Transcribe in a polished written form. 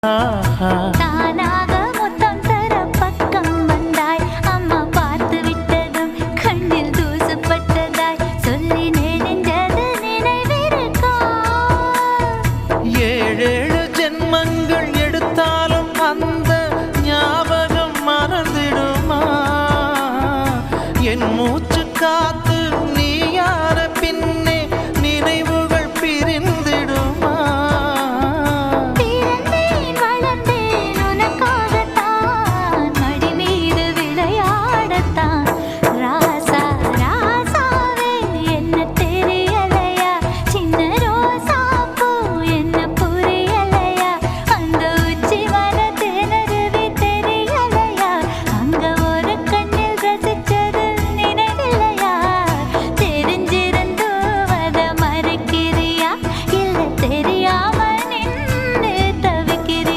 தானாக முத்தம் தர பக்கம் வந்தாய் அம்மா பார்த்து விட்டதும் கண்ணில் தூசுப்பட்டதாய் சொல்லி நெடுஞ்சது நினைவிருக்கா 7 ஜென்மங்கள் எடுத்தாலும் அந்த ஞாபகம் மறந்திடுமா என் மூச்சு காத்து